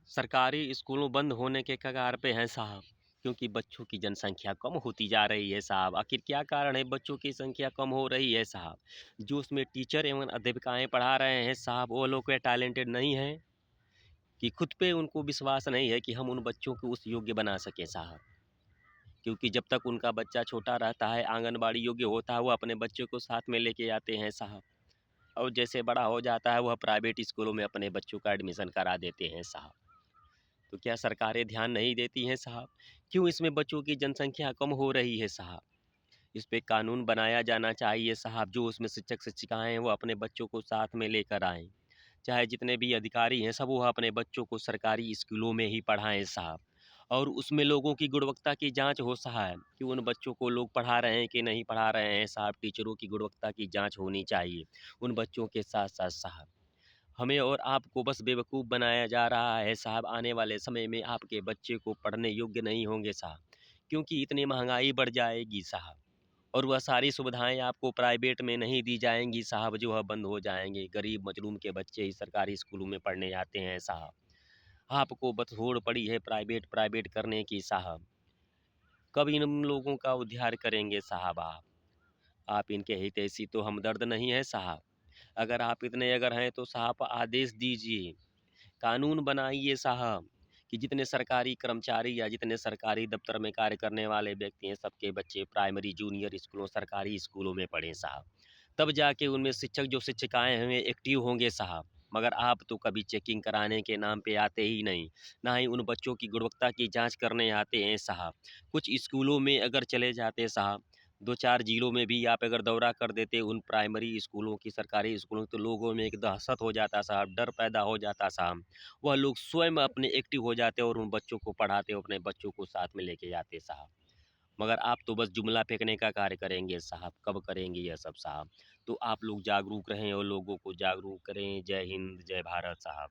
सरकारी स्कूलों बंद होने के कगार पे हैं साहब, क्योंकि बच्चों की जनसंख्या कम होती जा रही है साहब। आखिर क्या कारण है बच्चों की संख्या कम हो रही है साहब? जो उसमें टीचर एवं अध्यापिकाएँ पढ़ा रहे हैं साहब, वो लोग क्या टैलेंटेड नहीं हैं? कि खुद पे उनको विश्वास नहीं है कि हम उन बच्चों को उस योग्य बना सकें साहब। क्योंकि जब तक उनका बच्चा छोटा रहता है, आंगनबाड़ी योग्य होता है, वो अपने बच्चे को साथ में लेके आते हैं साहब। और जैसे बड़ा हो जाता है, वह प्राइवेट स्कूलों में अपने बच्चों का एडमिशन करा देते हैं साहब। तो क्या सरकारें ध्यान नहीं देती हैं साहब? क्यों इसमें बच्चों की जनसंख्या कम हो रही है साहब? इस पे कानून बनाया जाना चाहिए साहब, जो उसमें शिक्षक-शिक्षिकाएँ हैं वो अपने बच्चों को साथ में लेकर आएँ। चाहे जितने भी अधिकारी हैं सब वो अपने बच्चों को सरकारी स्कूलों में ही पढ़ाएँ साहब। और उसमें लोगों की गुणवत्ता की जाँच हो साहब, कि उन बच्चों को लोग पढ़ा रहे हैं कि नहीं पढ़ा रहे हैं साहब, टीचरों की गुणवत्ता की जाँच होनी चाहिए, उन बच्चों के साथ-साथ साहब। हमें और आपको बस बेवकूफ़ बनाया जा रहा है साहब। आने वाले समय में आपके बच्चे को पढ़ने योग्य नहीं होंगे साहब, क्योंकि इतनी महँगाई बढ़ जाएगी साहब। और वह सारी सुविधाएँ आपको प्राइवेट में नहीं दी जाएँगी साहब, जो है बंद हो जाएँगे। गरीब मजलूम के बच्चे ही सरकारी स्कूलों में पढ़ने आते हैं साहब। आपको बस होड़ पड़ी है प्राइवेट प्राइवेट करने की साहब। कब इन लोगों का उद्धार करेंगे साहब आप? आप इनके हितैषी तो हमदर्द नहीं हैं साहब। अगर आप इतने अगर हैं तो साहब आदेश दीजिए, कानून बनाइए साहब, कि जितने सरकारी कर्मचारी या जितने सरकारी दफ़्तर में कार्य करने वाले व्यक्ति हैं, सबके बच्चे प्राइमरी, जूनियर स्कूलों, सरकारी स्कूलों में पढ़ें साहब। तब जाके उनमें शिक्षक जो शिक्षिकाएँ हैं एक्टिव होंगे साहब। मगर आप तो कभी चेकिंग कराने के नाम पे आते ही नहीं, ना ही उन बच्चों की गुणवत्ता की जाँच करने आते हैं साहब। कुछ स्कूलों में अगर चले जाते साहब, 2-4 जिलों में भी आप अगर दौरा कर देते उन प्राइमरी स्कूलों की, सरकारी स्कूलों की, तो लोगों में एक दहशत हो जाता साहब, डर पैदा हो जाता साहब। वह लोग स्वयं अपने एक्टिव हो जाते और उन बच्चों को पढ़ाते और अपने बच्चों को साथ में लेके जाते साहब। मगर आप तो बस जुमला फेंकने का कार्य करेंगे साहब, कब करेंगे यह सब साहब? तो आप लोग जागरूक रहें और लोगों को जागरूक करें। जय हिंद, जय भारत साहब।